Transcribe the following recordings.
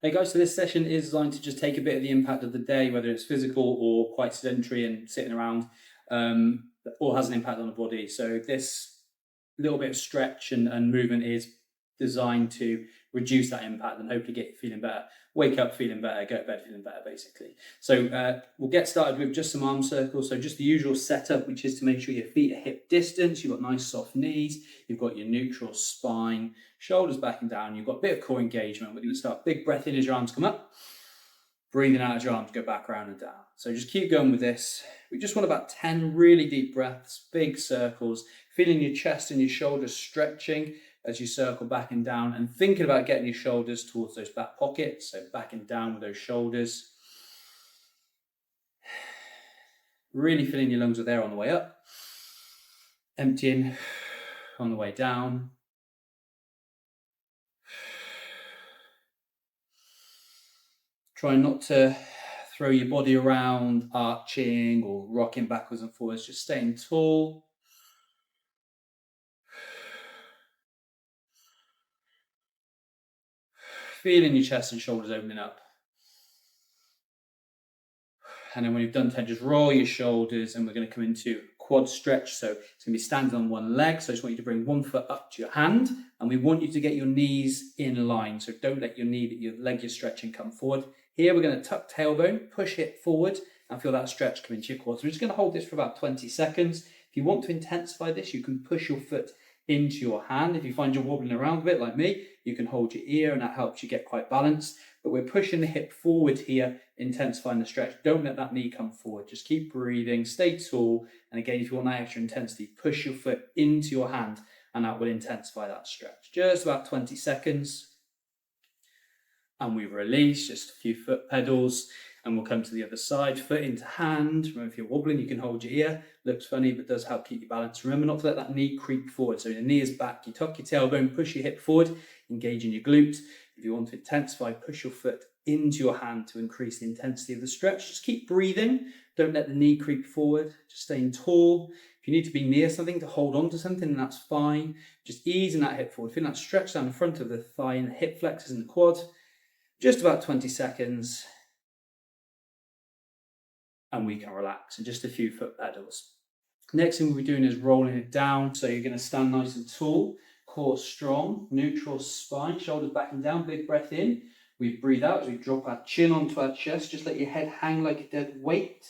Hey guys, so this session is designed to just take a bit of the impact of the day, whether it's physical or quite sedentary and sitting around, all has an impact on the body. So this little bit of stretch and movement is designed to reduce that impact and hopefully get you feeling better. Wake up feeling better, go to bed feeling better, basically. So we'll get started with just some arm circles. So just the usual setup, which is to make sure your feet are hip distance, you've got nice soft knees, you've got your neutral spine, shoulders back and down, you've got a bit of core engagement. We're going to start big breath in as your arms come up, breathing out as your arms go back around and down. So just keep going with this. We just want about 10 really deep breaths, big circles, feeling your chest and your shoulders stretching as you circle back and down, and thinking about getting your shoulders towards those back pockets, so back and down with those shoulders. Really filling your lungs with air on the way up, emptying on the way down. Try not to throw your body around, arching or rocking backwards and forwards, just staying tall. Feeling your chest and shoulders opening up. And then when you've done 10, just roll your shoulders, and we're going to come into quad stretch. So it's going to be standing on one leg. So I just want you to bring one foot up to your hand, and we want you to get your knees in line. So don't let your leg you're stretching come forward. Here we're going to tuck tailbone, push hip forward, and feel that stretch come into your quads. We're just going to hold this for about 20 seconds. If you want to intensify this, you can push your foot into your hand. If you find you're wobbling around a bit like me, you can hold your ear, and that helps you get quite balanced. But we're pushing the hip forward here, intensifying the stretch. Don't let that knee come forward. Just keep breathing, stay tall. And again, if you want that extra intensity, push your foot into your hand, and that will intensify that stretch. Just about 20 seconds. And we release, just a few foot pedals, and we'll come to the other side, foot into hand. Remember, if you're wobbling, you can hold your ear. Looks funny, but does help keep you balanced. Remember not to let that knee creep forward. So your knee is back, you tuck your tailbone, push your hip forward, engaging your glute. If you want to intensify, push your foot into your hand to increase the intensity of the stretch. Just keep breathing. Don't let the knee creep forward. Just staying tall. If you need to be near something to hold on to something, that's fine. Just easing that hip forward. Feeling that stretch down the front of the thigh and the hip flexors and the quad. Just about 20 seconds. And we can relax, and just a few foot pedals. Next thing we'll be doing is rolling it down. So you're going to stand nice and tall, core strong, neutral spine, shoulders back and down, big breath in. We breathe out as we drop our chin onto our chest. Just let your head hang like a dead weight.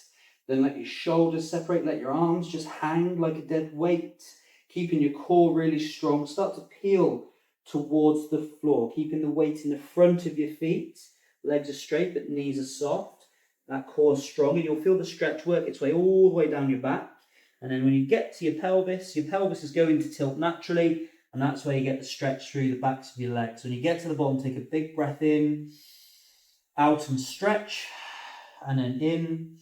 Then let your shoulders separate, let your arms just hang like a dead weight. Keeping your core really strong. Start to peel towards the floor, keeping the weight in the front of your feet. Legs are straight, but knees are soft. That core strong, and you'll feel the stretch work its way all the way down your back. And then when you get to your pelvis is going to tilt naturally, and that's where you get the stretch through the backs of your legs. When you get to the bottom, take a big breath in, out and stretch, and then in,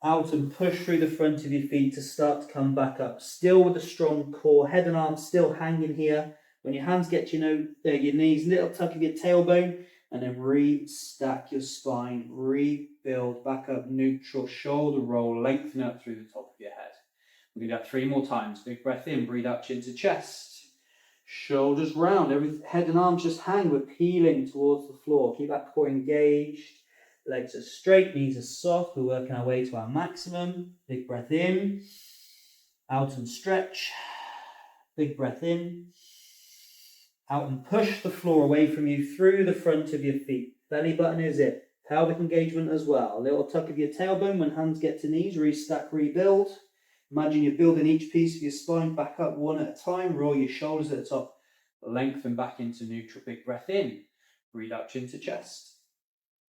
out and push through the front of your feet to start to come back up. Still with a strong core, head and arms still hanging here. When your hands get to your knees, little tuck of your tailbone, and then restack your spine, rebuild back up, neutral, shoulder roll, lengthen up through the top of your head. We're going to do that 3 more times. Big breath in, breathe out, chin to chest. Shoulders round, head and arms just hang. We're peeling towards the floor. Keep that core engaged. Legs are straight, knees are soft. We're working our way to our maximum. Big breath in, out and stretch. Big breath in, out and push the floor away from you through the front of your feet. Belly button is it. Pelvic engagement as well. A little tuck of your tailbone when hands get to knees. Restack, rebuild. Imagine you're building each piece of your spine back up one at a time. Roll your shoulders at the top. Lengthen back into neutral. Big breath in. Breathe out, chin to chest.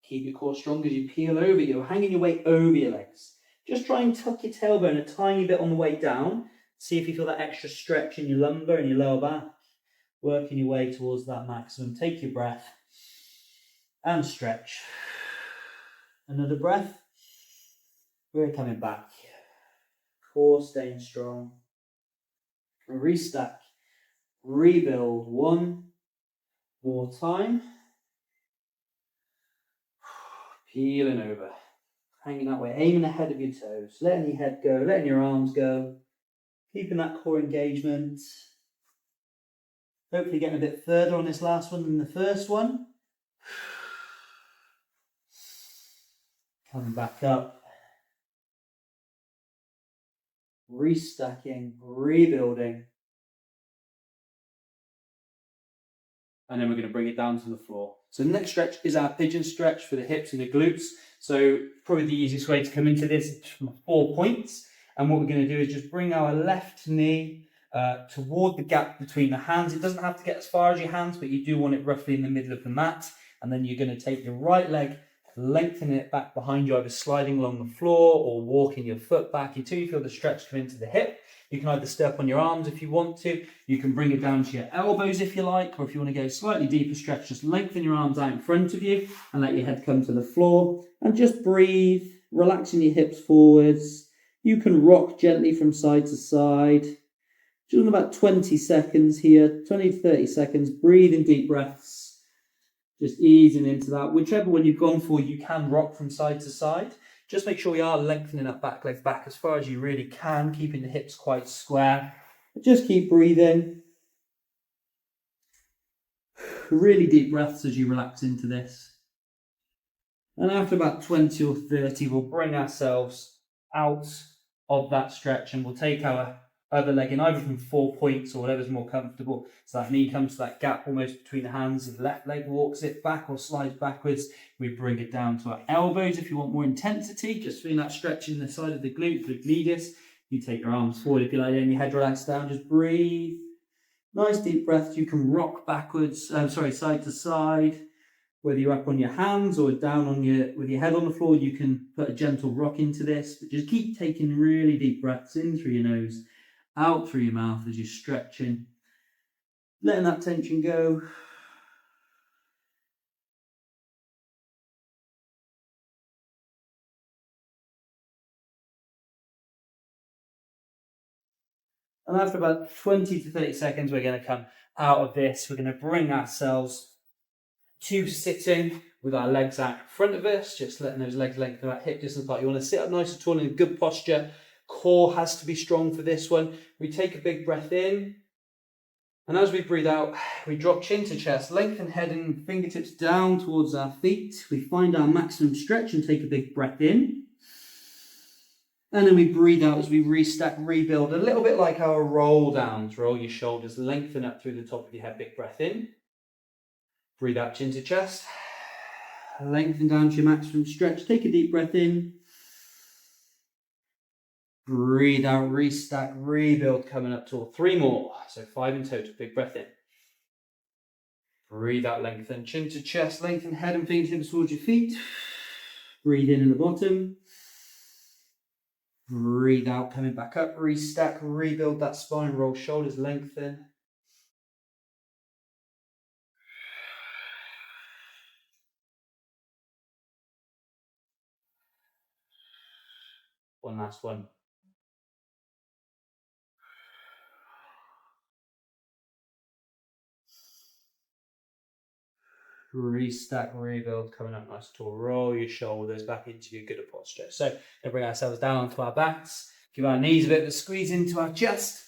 Keep your core strong as you peel over. You're hanging your weight over your legs. Just try and tuck your tailbone a tiny bit on the way down. See if you feel that extra stretch in your lumbar and your lower back. Working your way towards that maximum. Take your breath and stretch. Another breath. We're coming back. Core staying strong. Restack. Rebuild. 1 more time. Peeling over. Hanging that way. Aiming ahead of your toes. Letting your head go. Letting your arms go. Keeping that core engagement. Hopefully getting a bit further on this last one than the first one. Coming back up. Restacking, rebuilding. And then we're going to bring it down to the floor. So the next stretch is our pigeon stretch for the hips and the glutes. So probably the easiest way to come into this is from 4 points. And what we're going to do is just bring our left knee toward the gap between the hands. It doesn't have to get as far as your hands, but you do want it roughly in the middle of the mat. And then you're going to take your right leg, lengthen it back behind you, either sliding along the floor or walking your foot back until you feel the stretch come into the hip. You can either step on your arms if you want to. You can bring it down to your elbows if you like, or if you want to go slightly deeper stretch, just lengthen your arms out in front of you and let your head come to the floor. And just breathe, relaxing your hips forwards. You can rock gently from side to side. Just about 20 seconds here, 20 to 30 seconds. Breathe in deep breaths. Just easing into that. Whichever one you've gone for, you can rock from side to side. Just make sure we are lengthening that back leg back as far as you really can, keeping the hips quite square. Just keep breathing. Really deep breaths as you relax into this. And after about 20 or 30, we'll bring ourselves out of that stretch and we'll take our other leg in, either from 4 points or whatever's more comfortable. So that knee comes to that gap almost between the hands. If the left leg walks it back or slides backwards, we bring it down to our elbows. If you want more intensity, just feeling that stretch in the side of the glute, glute medius, you take your arms forward if you like, and your head relaxed down, just breathe. Nice deep breaths. You can rock backwards, side to side. Whether you're up on your hands or down on with your head on the floor, you can put a gentle rock into this. But just keep taking really deep breaths in through your nose, out through your mouth as you're stretching. Letting that tension go. And after about 20 to 30 seconds, we're going to come out of this. We're going to bring ourselves to sitting with our legs out in front of us, just letting those legs lengthen about hip distance apart. You want to sit up nice and tall in a good posture. Core has to be strong for this one. We take a big breath in. And as we breathe out, we drop chin to chest, lengthen head and fingertips down towards our feet. We find our maximum stretch and take a big breath in. And then we breathe out as we restack, rebuild, a little bit like our roll downs. Roll your shoulders, lengthen up through the top of your head, big breath in. Breathe out, chin to chest. Lengthen down to your maximum stretch. Take a deep breath in. Breathe out, restack, rebuild, coming up to 3 more. So 5 in total. Big breath in. Breathe out, lengthen, chin to chest, lengthen head and fingertips towards your feet. Breathe in the bottom. Breathe out, coming back up, restack, rebuild that spine, roll shoulders, lengthen. One last one. Restack, rebuild, coming up nice to roll your shoulders back into your good posture. So we'll bring ourselves down onto our backs, give our knees a bit of a squeeze into our chest.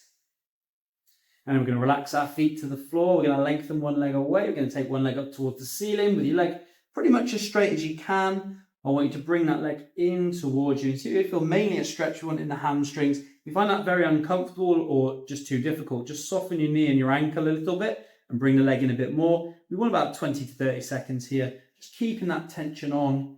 And we're going to relax our feet to the floor. We're going to lengthen one leg away. We're going to take one leg up towards the ceiling with your leg pretty much as straight as you can. I want you to bring that leg in towards you. So you feel mainly a stretch we want in the hamstrings. If you find that very uncomfortable or just too difficult, just soften your knee and your ankle a little bit and bring the leg in a bit more. We want about 20 to 30 seconds here, just keeping that tension on.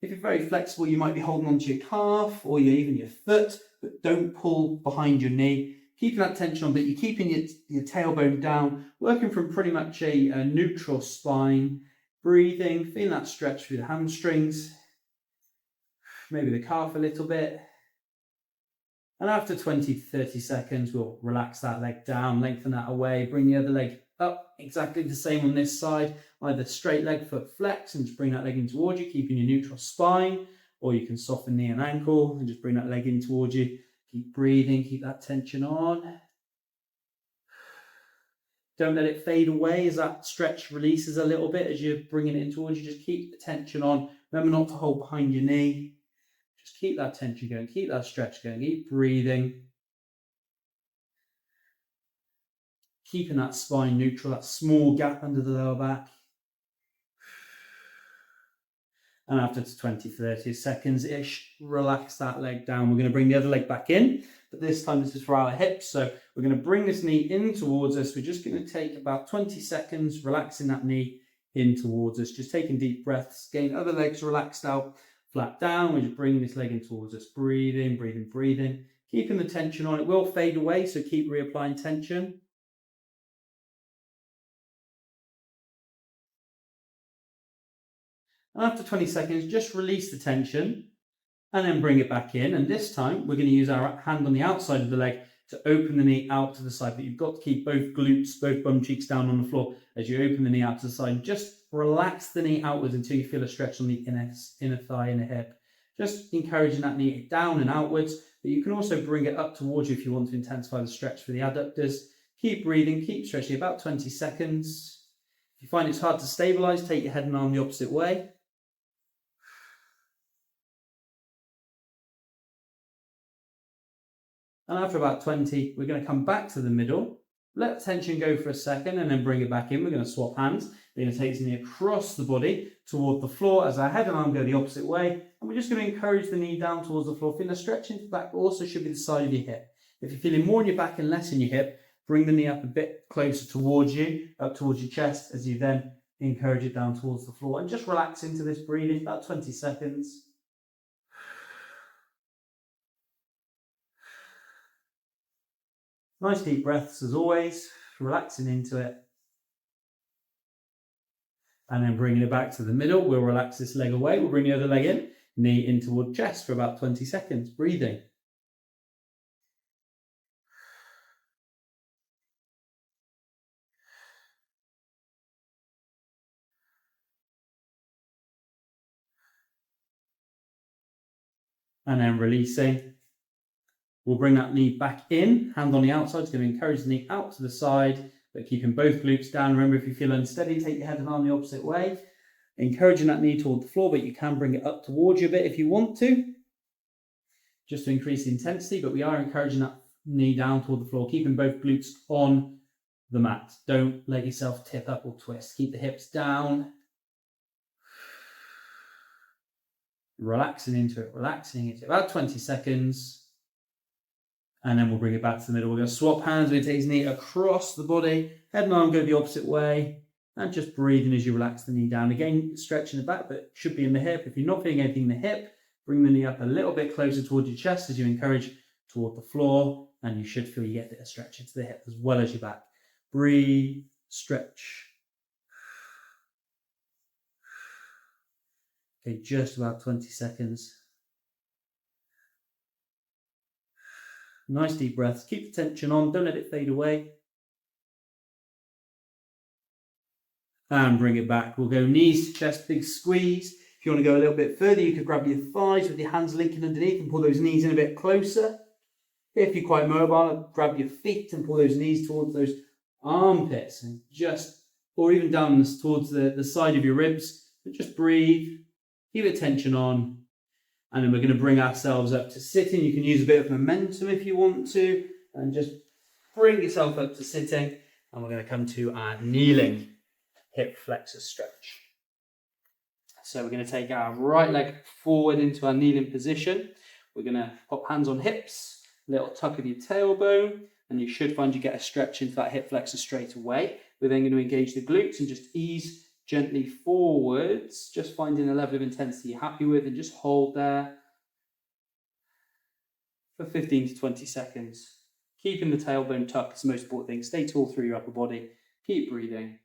If you're very flexible, you might be holding onto your calf or even your foot, but don't pull behind your knee. Keeping that tension on, but you're keeping your tailbone down, working from pretty much a neutral spine. Breathing, feeling that stretch through the hamstrings, maybe the calf a little bit. And after 20 to 30 seconds, we'll relax that leg down, lengthen that away, bring the other leg up, exactly the same on this side, either straight leg, foot flex, and just bring that leg in towards you, keeping your neutral spine, or you can soften knee and ankle and just bring that leg in towards you. Keep breathing, keep that tension on. Don't let it fade away as that stretch releases a little bit as you're bringing it in towards you. Just keep the tension on. Remember not to hold behind your knee. Just keep that tension going. Keep that stretch going. Keep breathing. Keeping that spine neutral, that small gap under the lower back. And after 20, 30 seconds-ish, relax that leg down. We're going to bring the other leg back in, but this time this is for our hips. So we're going to bring this knee in towards us. We're just going to take about 20 seconds, relaxing that knee in towards us, just taking deep breaths. Again, other legs relaxed out, flat down. We're just bringing this leg in towards us, breathing, breathing, breathing. Keeping the tension on. It will fade away, so keep reapplying tension. And after 20 seconds, just release the tension and then bring it back in. And this time, we're going to use our hand on the outside of the leg to open the knee out to the side. But you've got to keep both glutes, both bum cheeks down on the floor as you open the knee out to the side. Just relax the knee outwards until you feel a stretch on the inner thigh, inner hip. Just encouraging that knee down and outwards. But you can also bring it up towards you if you want to intensify the stretch for the adductors. Keep breathing, keep stretching, about 20 seconds. If you find it's hard to stabilize, take your head and arm the opposite way. And after about 20, we're going to come back to the middle, let tension go for a second and then bring it back in. We're going to swap hands. We're going to take the knee across the body toward the floor as our head and arm go the opposite way. And we're just going to encourage the knee down towards the floor. Feeling a stretch into the back also should be the side of your hip. If you're feeling more in your back and less in your hip, bring the knee up a bit closer towards you, up towards your chest as you then encourage it down towards the floor. And just relax into this breathing, about 20 seconds. Nice deep breaths as always, relaxing into it. And then bringing it back to the middle, we'll relax this leg away. We'll bring the other leg in, knee in toward chest for about 20 seconds, breathing. And then releasing. We'll bring that knee back in, hand on the outside. It's going to encourage the knee out to the side, but keeping both glutes down. Remember, if you feel unsteady, take your head and arm the opposite way. Encouraging that knee toward the floor, but you can bring it up towards you a bit if you want to, just to increase the intensity, but we are encouraging that knee down toward the floor, keeping both glutes on the mat. Don't let yourself tip up or twist. Keep the hips down. Relaxing into it, about 20 seconds. And then we'll bring it back to the middle. We're going to swap hands. We're going to take his knee across the body. Head and arm go the opposite way. And just breathing as you relax the knee down. Again, stretching the back, but it should be in the hip. If you're not feeling anything in the hip, bring the knee up a little bit closer towards your chest as you encourage toward the floor. And you should feel you get a stretch into the hip as well as your back. Breathe, stretch. Okay, just about 20 seconds. Nice deep breaths. Keep the tension on. Don't let it fade away. And bring it back. We'll go knees to chest, big squeeze. If you want to go a little bit further, you could grab your thighs with your hands linking underneath and pull those knees in a bit closer. If you're quite mobile, grab your feet and pull those knees towards those armpits and or even down towards the side of your ribs. But just breathe. Keep the tension on. And then we're going to bring ourselves up to sitting. You can use a bit of momentum if you want to. And just bring yourself up to sitting. And we're going to come to our kneeling hip flexor stretch. So we're going to take our right leg forward into our kneeling position. We're going to pop hands on hips, little tuck of your tailbone. And you should find you get a stretch into that hip flexor straight away. We're then going to engage the glutes and just ease gently forwards, just finding a level of intensity you're happy with and just hold there for 15 to 20 seconds. Keeping the tailbone tucked is the most important thing. Stay tall through your upper body. Keep breathing.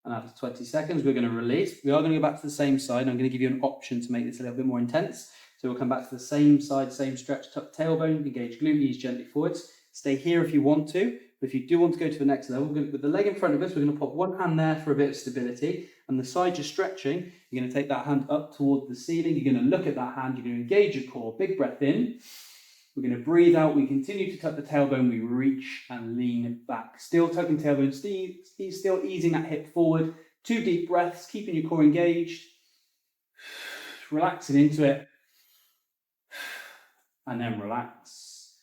And after 20 seconds, we're going to release. We are going to go back to the same side. I'm going to give you an option to make this a little bit more intense. So we'll come back to the same side, same stretch, tuck tailbone, engage glute, knees gently forwards. Stay here if you want to, but if you do want to go to the next level, with the leg in front of us, we're going to pop one hand there for a bit of stability, and the side you're stretching, you're going to take that hand up toward the ceiling, you're going to look at that hand, you're going to engage your core, big breath in, we're going to breathe out, we continue to tuck the tailbone, we reach and lean back. Still tucking tailbone, still easing that hip forward, 2 deep breaths, keeping your core engaged, relaxing into it. And then relax.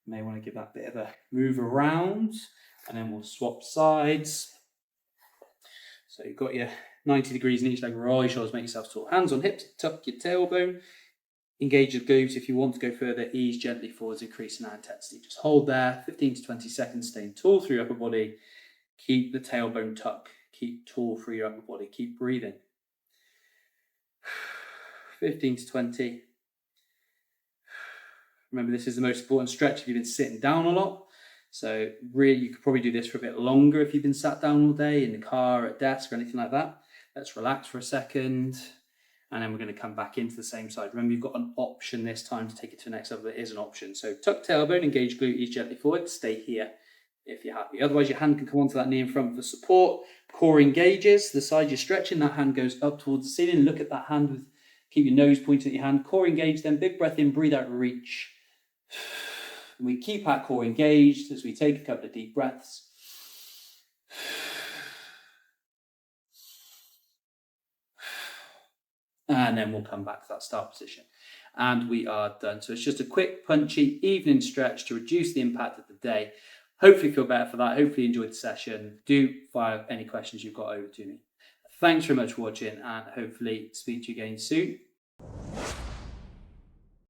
You may want to give that bit of a move around, and then we'll swap sides. So you've got your 90 degrees in each leg, roll your shoulders, make yourself tall. Hands on hips, tuck your tailbone, engage your glutes. If you want to go further, ease gently forwards, increasing that intensity. Just hold there, 15 to 20 seconds, staying tall through your upper body. Keep the tailbone tuck, keep tall through your upper body, keep breathing. 15 to 20. Remember, this is the most important stretch if you've been sitting down a lot. So really, you could probably do this for a bit longer if you've been sat down all day in the car, at desk, or anything like that. Let's relax for a second. And then we're going to come back into the same side. Remember, you've got an option this time to take it to the next level. It is an option. So tuck tailbone, engage glute, ease gently forward. Stay here if you're happy. Otherwise, your hand can come onto that knee in front for support. Core engages. The side you're stretching, that hand goes up towards the ceiling. Look at that hand. Keep your nose pointing at your hand. Core engaged, then big breath in, breathe out, reach. We keep our core engaged as we take a couple of deep breaths. And then we'll come back to that start position. And we are done. So it's just a quick, punchy evening stretch to reduce the impact of the day. Hopefully feel better for that. Hopefully enjoyed the session. Do fire any questions you've got over to me. Thanks very much for watching, and hopefully speak to you again soon.